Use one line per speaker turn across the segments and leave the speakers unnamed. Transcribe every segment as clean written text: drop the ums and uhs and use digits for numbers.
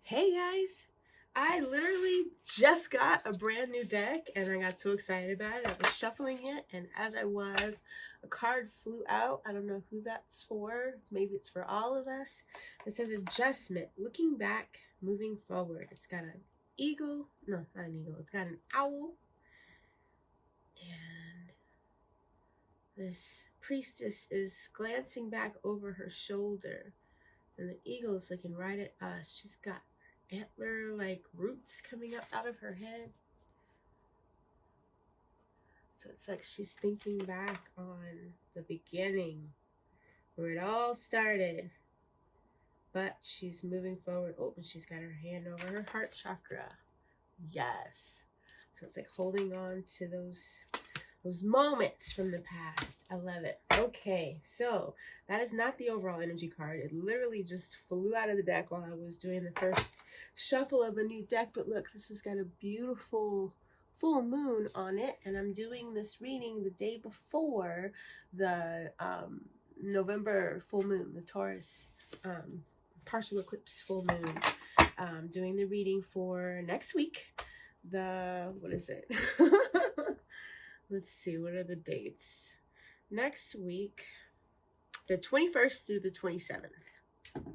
Hey guys, I literally just got a brand new deck and I got so excited about it. I was shuffling it, and as I was, a card flew out. I don't know who that's for. Maybe it's for all of us. It says adjustment, looking back, moving forward. It's got an eagle. No, not an eagle. It's got an owl. And this priestess is glancing back over her shoulder. And the eagle is looking right at us. She's got antler like roots coming up out of her head. So it's like she's thinking back on the beginning where it all started. But she's moving forward. Oh, and she's got her hand over her heart chakra. Yes. So it's like holding on to those moments from the past. I love it. Okay, so that is not the overall energy card. It literally just flew out of the deck while I was doing the first shuffle of a new deck. But look, this has got a beautiful full moon on it, and I'm doing this reading the day before the November full moon, the Taurus partial eclipse full moon. Doing the reading for next week. What is it? Let's see, what are the dates? Next week, the 21st through the 27th,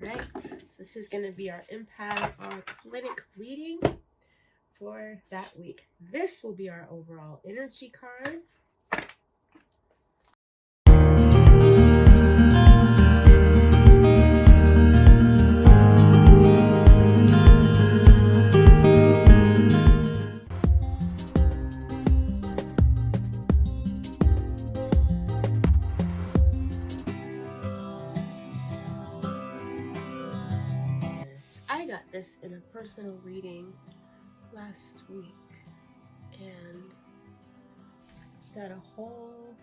right? So this is going to be our Empath, our clinic reading for that week. This will be our overall energy card. I got this in a personal reading last week and got a whole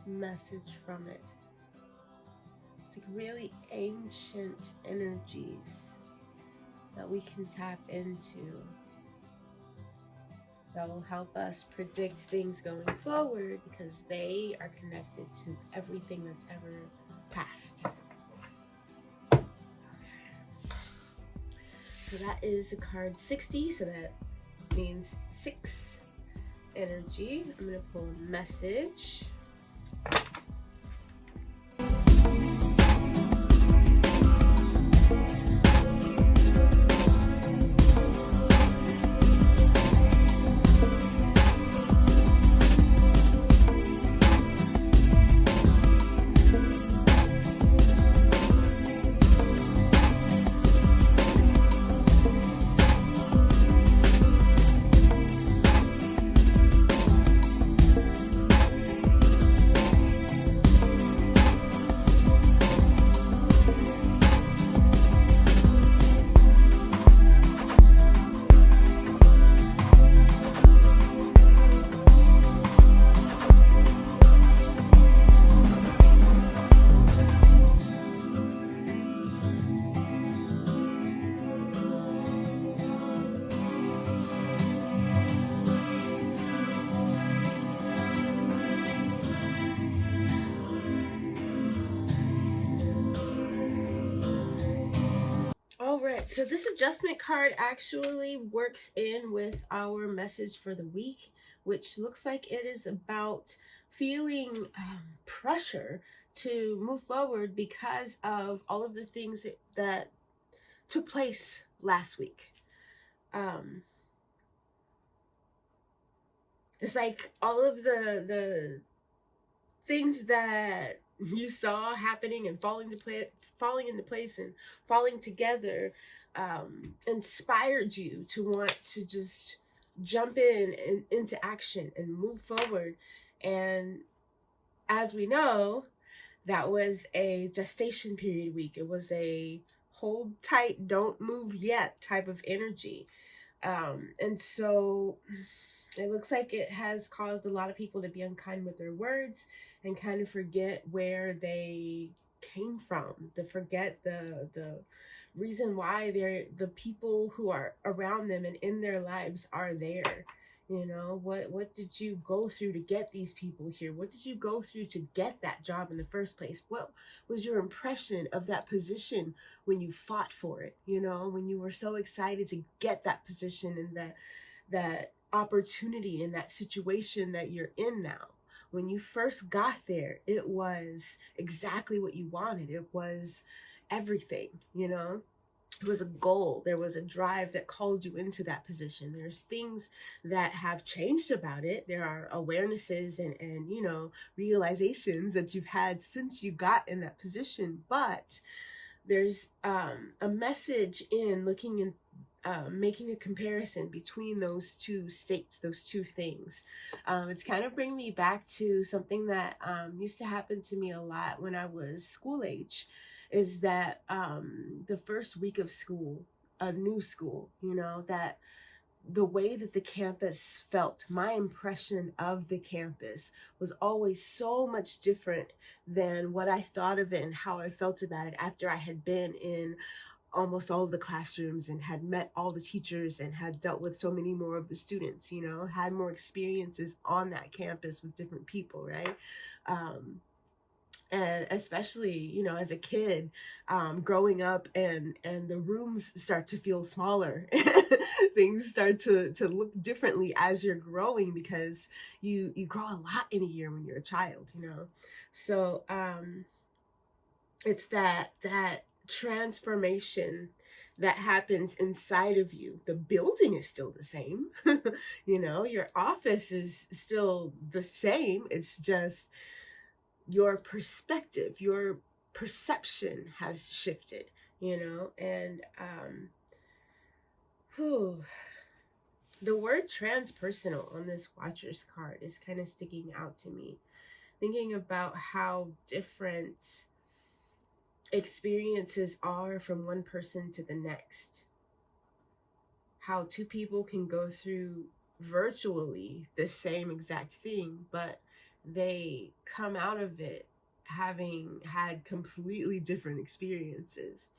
message from it. It's like really ancient energies that we can tap into that will help us predict things going forward because they are connected to everything that's ever passed. So that is the card 60, so that means 6 energy. I'm going to pull a message. Alright, so this adjustment card actually works in with our message for the week, which looks like it is about feeling pressure to move forward because of all of the things that took place last week. It's like all of the things that you saw happening and falling into place and falling together inspired you to want to just jump in and into action and move forward. And as we know, that was a gestation period week. It was a hold tight, don't move yet type of energy. And so it looks like it has caused a lot of people to be unkind with their words and kind of forget where they came from, to forget the reason why they're the people who are around them and in their lives are there. You know, what did you go through to get these people here? What did you go through to get that job in the first place? What was your impression of that position when you fought for it? You know, when you were so excited to get that position and that opportunity in that situation that you're in now. When you first got there, it was exactly what you wanted. It was everything, you know? It was a goal. There was a drive that called you into that position. There's things that have changed about it. There are awarenesses and you know, realizations that you've had since you got in that position. But there's a message in looking in, making a comparison between those two states, those two things. It's kind of bringing me back to something that used to happen to me a lot when I was school age, is that the first week of school, a new school, you know, that the way that the campus felt, my impression of the campus was always so much different than what I thought of it and how I felt about it after I had been in almost all of the classrooms and had met all the teachers and had dealt with so many more of the students, you know, had more experiences on that campus with different people, right? And especially, you know, as a kid, growing up and the rooms start to feel smaller. Things start to look differently as you're growing, because you grow a lot in a year when you're a child, you know. So it's that transformation that happens inside of you. The building is still the same. You know, your office is still the same. It's just your perspective, your perception has shifted, you know. And the word transpersonal on this Watcher's card is kind of sticking out to me, thinking about how different experiences are from one person to the next. How two people can go through virtually the same exact thing, but they come out of it having had completely different experiences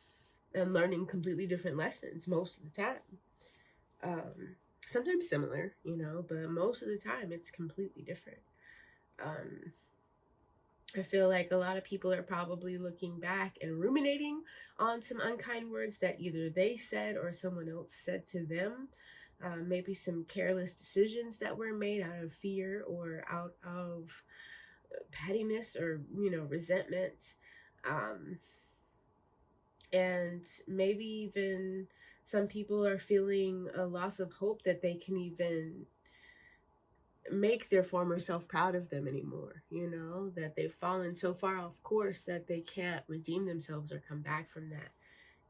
and learning completely different lessons most of the time. Sometimes similar, you know, but most of the time it's completely different. I feel like a lot of people are probably looking back and ruminating on some unkind words that either they said or someone else said to them. Maybe some careless decisions that were made out of fear or out of pettiness or, you know, resentment. And maybe even some people are feeling a loss of hope that they can even make their former self proud of them anymore, you know, that they've fallen so far off course that they can't redeem themselves or come back from that.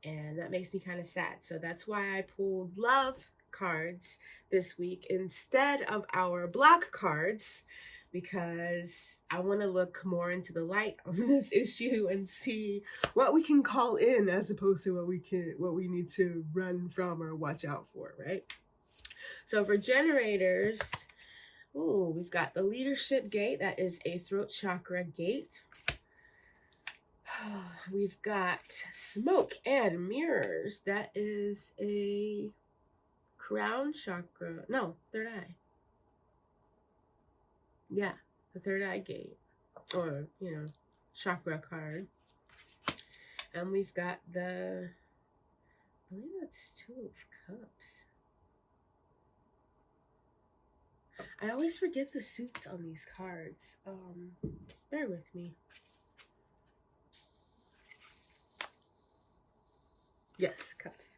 And that makes me kind of sad. So that's why I pulled love cards this week instead of our block cards, because I want to look more into the light on this issue and see what we can call in as opposed to what we need to run from or watch out for, right? So for generators, ooh, we've got the leadership gate. That is a throat chakra gate. We've got smoke and mirrors. That is a crown chakra. No, third eye. Yeah, the third eye gate. Or, you know, chakra card. And we've got the, I believe that's Two of Cups. I always forget the suits on these cards. Bear with me. Yes, cups.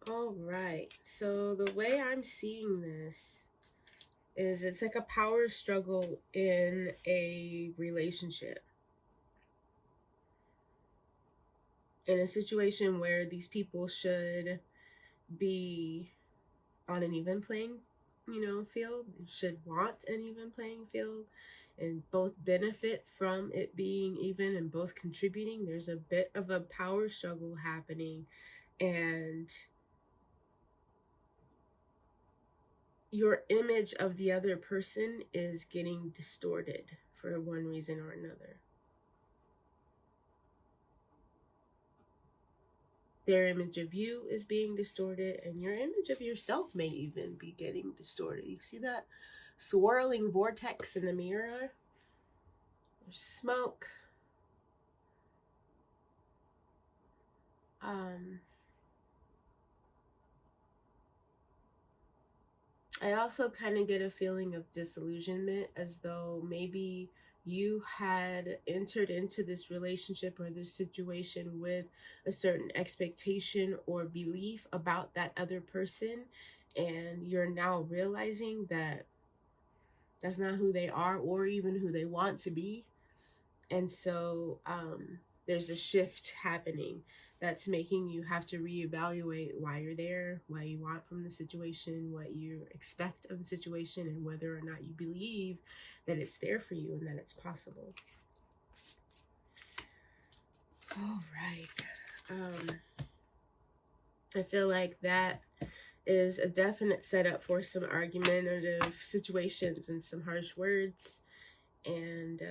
All right. So the way I'm seeing this is it's like a power struggle in a relationship. In a situation where these people should be on an even playing, you know, field, should want an even playing field, and both benefit from it being even and both contributing. There's a bit of a power struggle happening, and your image of the other person is getting distorted for one reason or another. Their image of you is being distorted, and your image of yourself may even be getting distorted. You see that swirling vortex in the mirror? There's smoke. I also kind of get a feeling of disillusionment, as though maybe you had entered into this relationship or this situation with a certain expectation or belief about that other person, and you're now realizing that that's not who they are or even who they want to be. And so there's a shift happening that's making you have to reevaluate why you're there, what you want from the situation, what you expect of the situation, and whether or not you believe that it's there for you and that it's possible. All right. I feel like that is a definite setup for some argumentative situations and some harsh words. And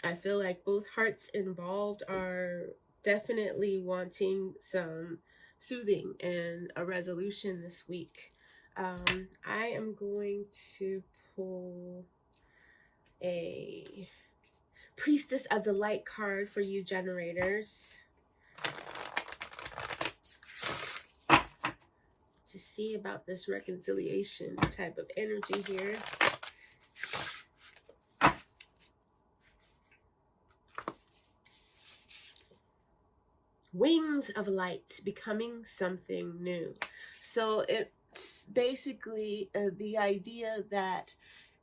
I feel like both hearts involved are definitely wanting some soothing and a resolution this week. I am going to pull a Priestess of the Light card for you generators to see about this reconciliation type of energy here. Wings of light, becoming something new. So it's basically the idea that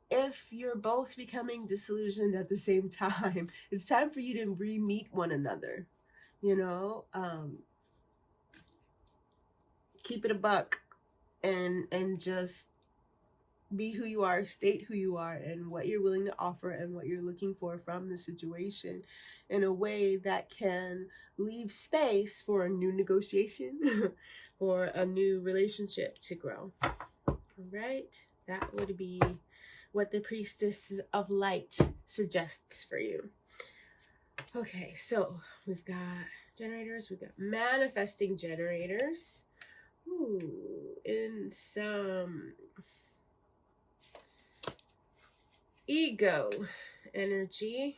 if you're both becoming disillusioned at the same time, it's time for you to re-meet one another. You know, keep it a buck and just be who you are, state who you are and what you're willing to offer and what you're looking for from the situation in a way that can leave space for a new negotiation or a new relationship to grow. All right, that would be what the Priestess of Light suggests for you. Okay, so we've got generators, we've got manifesting generators. Ooh, in some ego energy.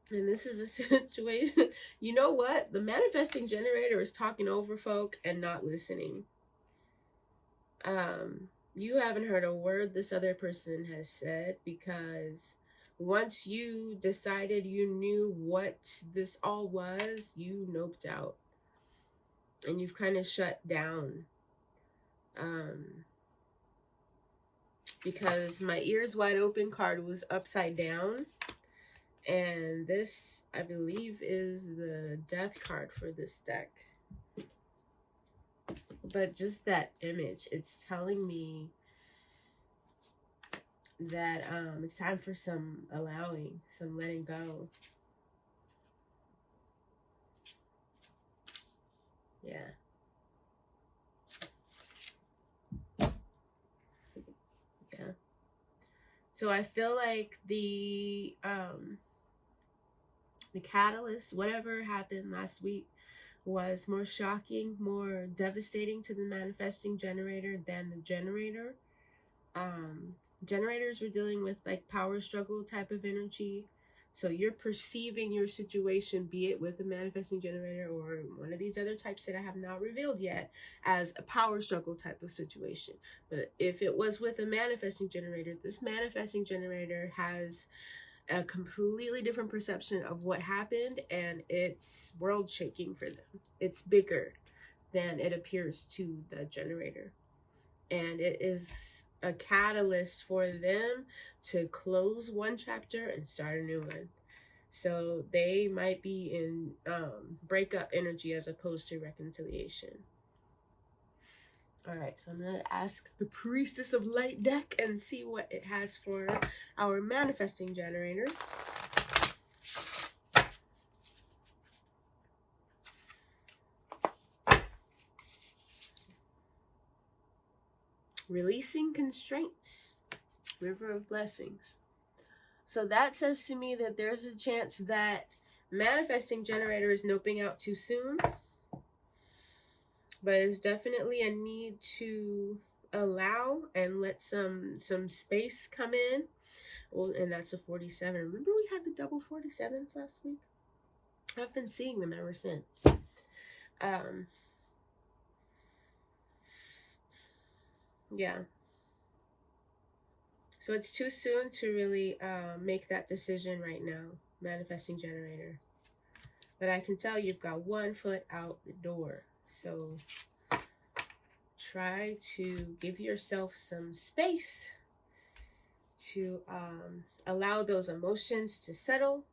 And this is a situation, you know what? The manifesting generator is talking over folk and not listening. You haven't heard a word this other person has said, because once you decided you knew what this all was, you noped out. And you've kind of shut down. Because my ears wide open card was upside down. And this, I believe, is the death card for this deck. But just that image, it's telling me that it's time for some allowing, some letting go. Yeah. Yeah. So I feel like the catalyst, whatever happened last week, was more shocking, more devastating to the manifesting generator than the generator. Generators were dealing with like power struggle type of energy. So you're perceiving your situation, be it with a manifesting generator or one of these other types that I have not revealed yet, as a power struggle type of situation. But if it was with a manifesting generator, this manifesting generator has a completely different perception of what happened, and it's world shaking for them. It's bigger than it appears to the generator. And it is a catalyst for them to close one chapter and start a new one. So they might be in breakup energy as opposed to reconciliation. All right, so I'm going to ask the Priestess of Light deck and see what it has for our manifesting generators. Releasing constraints. River of blessings. So that says to me that there's a chance that manifesting generator is noping out too soon. But it's definitely a need to allow and let some space come in. Well, and that's a 47. Remember we had the double 47s last week? I've been seeing them ever since. Yeah. So it's too soon to really make that decision right now, manifesting generator. But I can tell you've got 1 foot out the door. So try to give yourself some space to allow those emotions to settle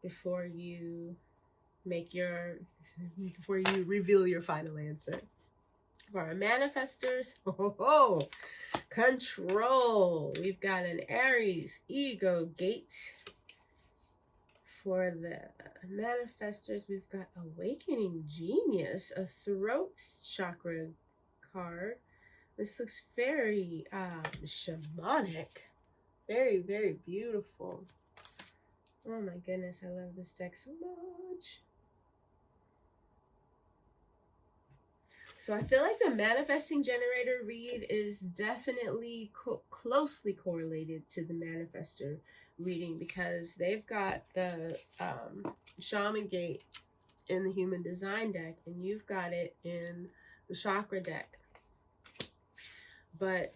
before you reveal your final answer. For our manifestors, control. We've got an Aries ego gate. For the manifestors, we've got awakening genius, a throat chakra card. This looks very shamanic. Very, very beautiful. Oh my goodness, I love this deck so much. So I feel like the manifesting generator read is definitely closely correlated to the manifestor reading, because they've got the shaman gate in the human design deck and you've got it in the chakra deck. But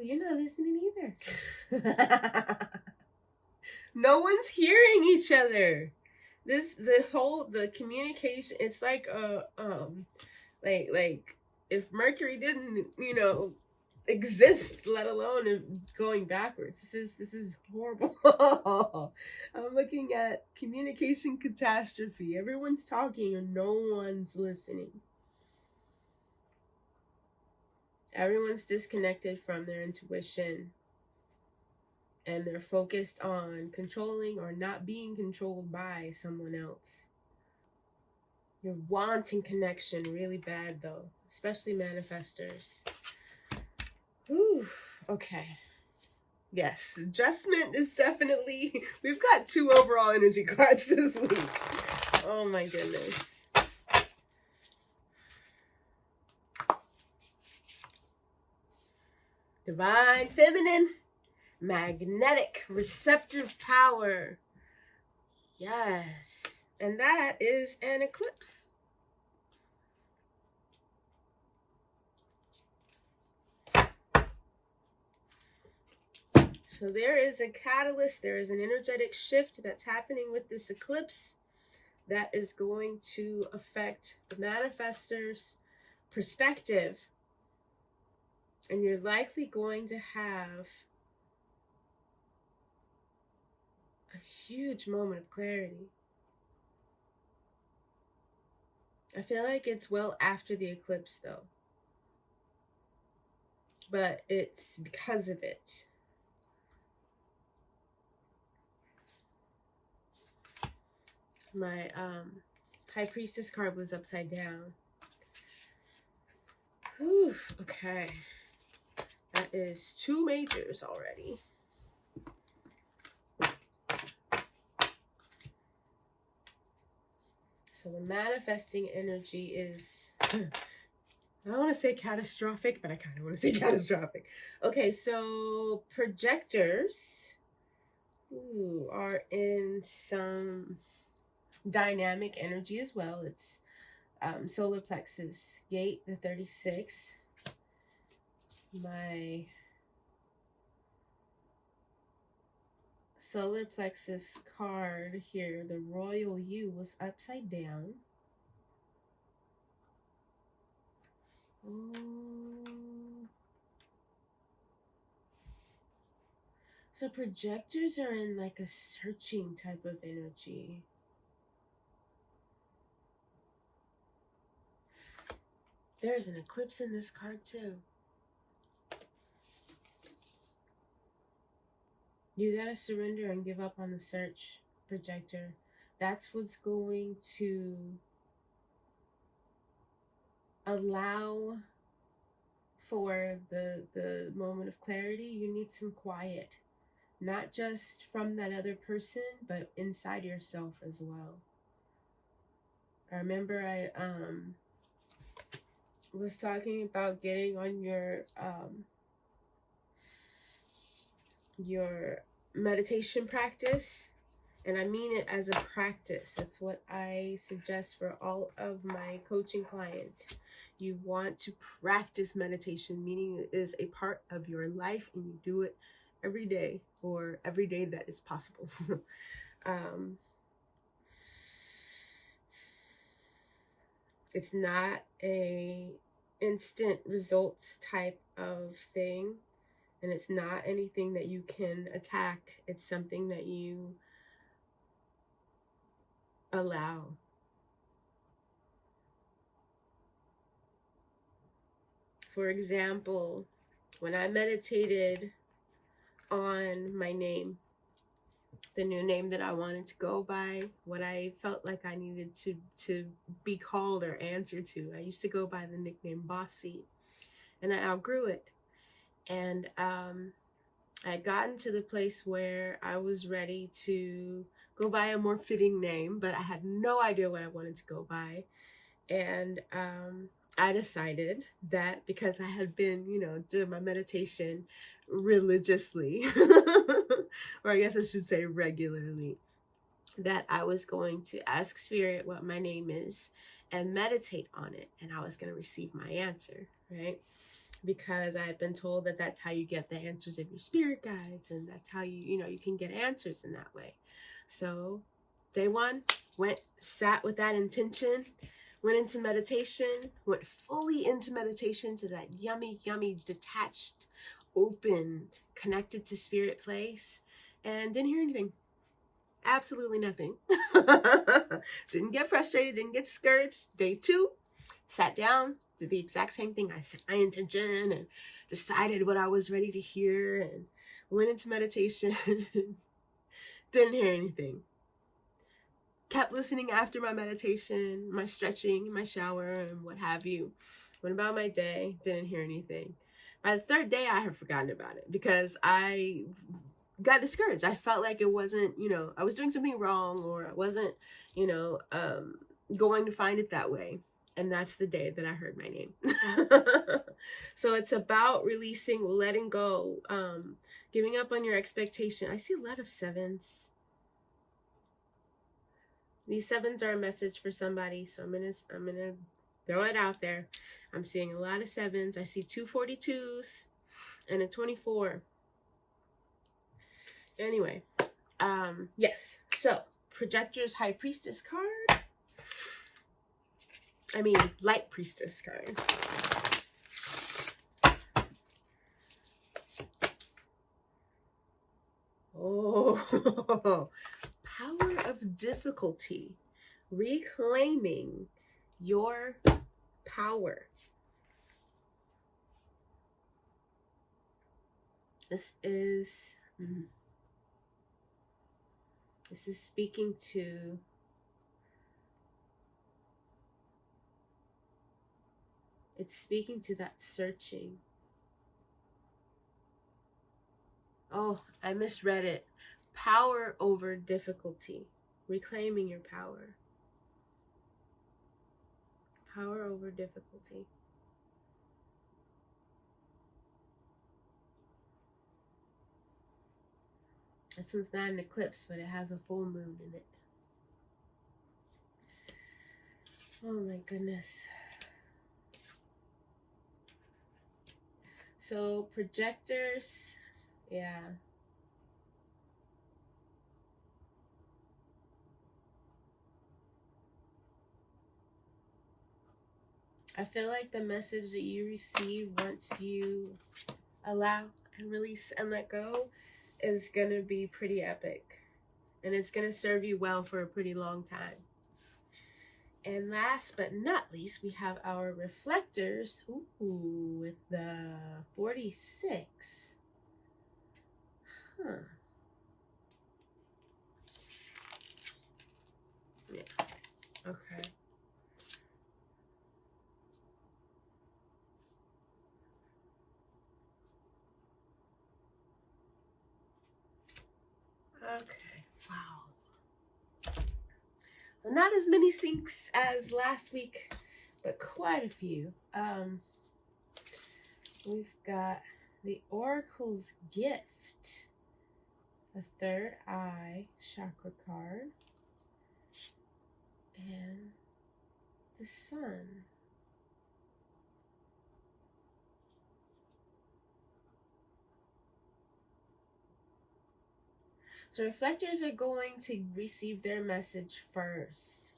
you're not listening either. No one's hearing each other. The communication, it's like like if Mercury didn't, exist, let alone going backwards. This is horrible. I'm looking at communication catastrophe. Everyone's talking and no one's listening. Everyone's disconnected from their intuition. And they're focused on controlling or not being controlled by someone else. You're wanting connection really bad, though, especially manifestors. Ooh, okay. Yes, adjustment is definitely... We've got 2 overall energy cards this week. Oh my goodness. Divine Feminine. Magnetic receptive power. Yes. And that is an eclipse. So there is a catalyst, there is an energetic shift that's happening with this eclipse that is going to affect the manifestor's perspective. And you're likely going to have a huge moment of clarity. I feel like it's well after the eclipse, though. But it's because of it. My High Priestess card was upside down. Whew, okay. That is 2 majors already. So the manifesting energy is, I don't want to say catastrophic, but I kind of want to say catastrophic. Okay, so projectors are in some dynamic energy as well. It's solar plexus gate, the 36. My solar plexus card here, the royal U, was upside down. Oh. So projectors are in like a searching type of energy. There's an eclipse in this card too. You gotta surrender and give up on the search, projector. That's what's going to allow for the moment of clarity, you need some quiet, not just from that other person, but inside yourself as well. I remember I was talking about getting on your meditation practice, and I mean it as a practice. That's what I suggest for all of my coaching clients. You want to practice meditation, meaning it is a part of your life and you do it every day, or every day that is possible. It's not a instant results type of thing, and it's not anything that you can attack. It's something that you allow. For example, when I meditated on my name, the new name that I wanted to go by, what I felt like I needed to be called or answer to, I used to go by the nickname Bossy, and I outgrew it. And I had gotten to the place where I was ready to go by a more fitting name, but I had no idea what I wanted to go by. And I decided that because I had been, doing my meditation religiously, or I guess I should say regularly, that I was going to ask Spirit what my name is and meditate on it, and I was going to receive my answer, right? Because I had been told that that's how you get the answers of your spirit guides, and that's how you can get answers in that way. So day one, sat with that intention, went into meditation, went fully into meditation to that yummy, detached, open, connected to spirit place, and didn't hear anything. Absolutely nothing. Didn't get frustrated, didn't get discouraged. Day two, sat down, did the exact same thing. I set my intention and decided what I was ready to hear and went into meditation. Didn't hear anything. Kept listening after my meditation, my stretching, my shower, and what have you. Went about my day, didn't hear anything. By the third day, I had forgotten about it because I got discouraged. I felt like it wasn't, I was doing something wrong, or I wasn't, going to find it that way. And that's the day that I heard my name. So it's about releasing, letting go, giving up on your expectation. I see a lot of sevens. These sevens are a message for somebody, so I'm gonna throw it out there. I'm seeing a lot of sevens. I see 2 42s and a 24. Anyway, yes. So Projectors High Priestess card. Light Priestess card. Oh, power of difficulty. Reclaiming your power. This is speaking to that searching. Oh, I misread it. Power over difficulty. Reclaiming your power. Power over difficulty. This one's not an eclipse, but it has a full moon in it. Oh my goodness. So projectors, yeah. I feel like the message that you receive once you allow and release and let go is going to be pretty epic. And it's going to serve you well for a pretty long time. And last but not least, we have our reflectors. Ooh, with the 46. Huh. Yeah. Okay. So not as many syncs as last week, but quite a few. We've got the Oracle's Gift, a third eye chakra card, and the Sun. So reflectors are going to receive their message first.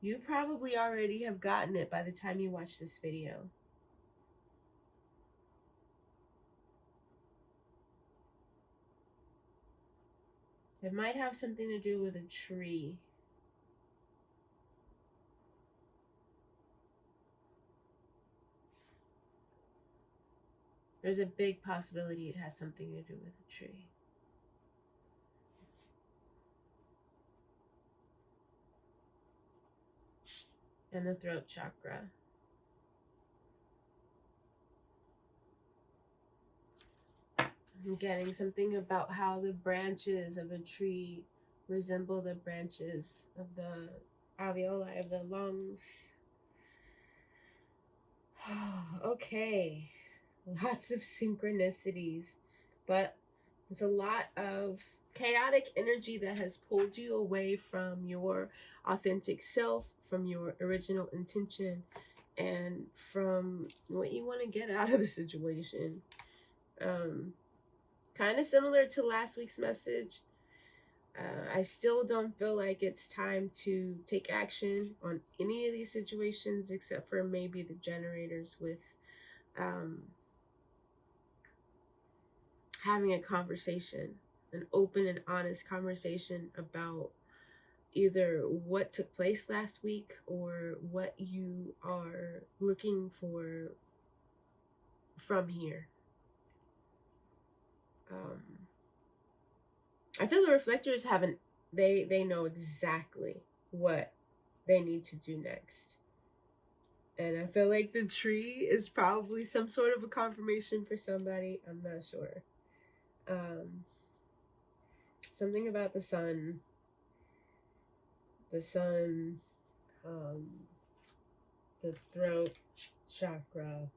You probably already have gotten it by the time you watch this video. It might have something to do with a tree. There's a big possibility it has something to do with a tree. And the throat chakra. I'm getting something about how the branches of a tree resemble the branches of the alveoli of the lungs. Okay, lots of synchronicities, but there's a lot of chaotic energy that has pulled you away from your authentic self, from your original intention, and from what you want to get out of the situation. Kind of similar to last week's message. I still don't feel like it's time to take action on any of these situations except for maybe the generators with having a conversation, an open and honest conversation about either what took place last week or what you are looking for from here. I feel the reflectors haven't, they know exactly what they need to do next. And I feel like the tree is probably some sort of a confirmation for somebody. I'm not sure. Something about the sun, the throat chakra,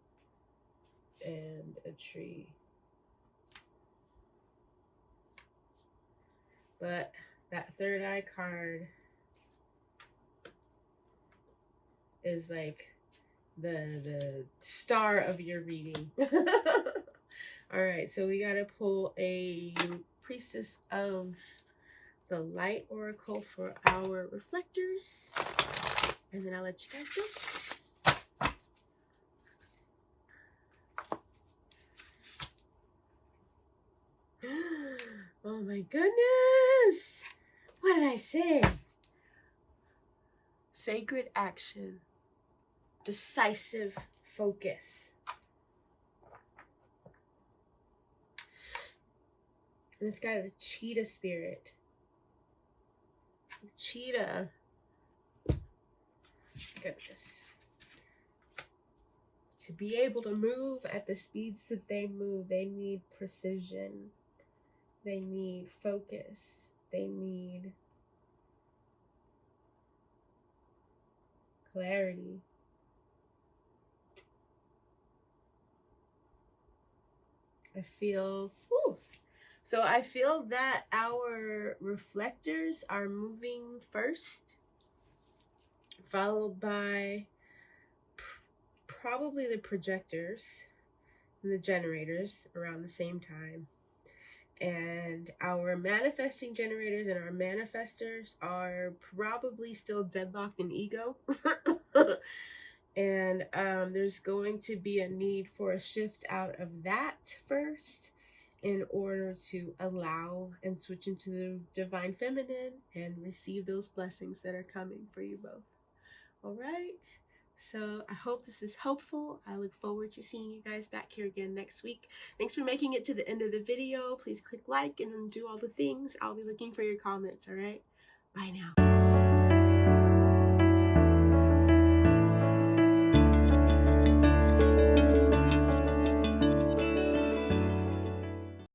and a tree. But that third eye card is like the star of your reading. All right, so we got to pull a Priestess of the Light oracle for our reflectors, and then I'll let you guys go. Oh my goodness! What did I say? Sacred action, decisive focus. And it's got the cheetah spirit. The cheetah. Goodness. To be able to move at the speeds that they move, they need precision. They need focus. They need clarity. I feel, whew. So I feel that our reflectors are moving first, followed by probably the projectors and the generators around the same time. And our manifesting generators and our manifestors are probably still deadlocked in ego. And there's going to be a need for a shift out of that first in order to allow and switch into the divine feminine and receive those blessings that are coming for you both. All right. So I hope this is helpful. I look forward to seeing you guys back here again next week. Thanks for making it to the end of the video. Please click like and then do all the things. I'll be looking for your comments. All right. Bye now.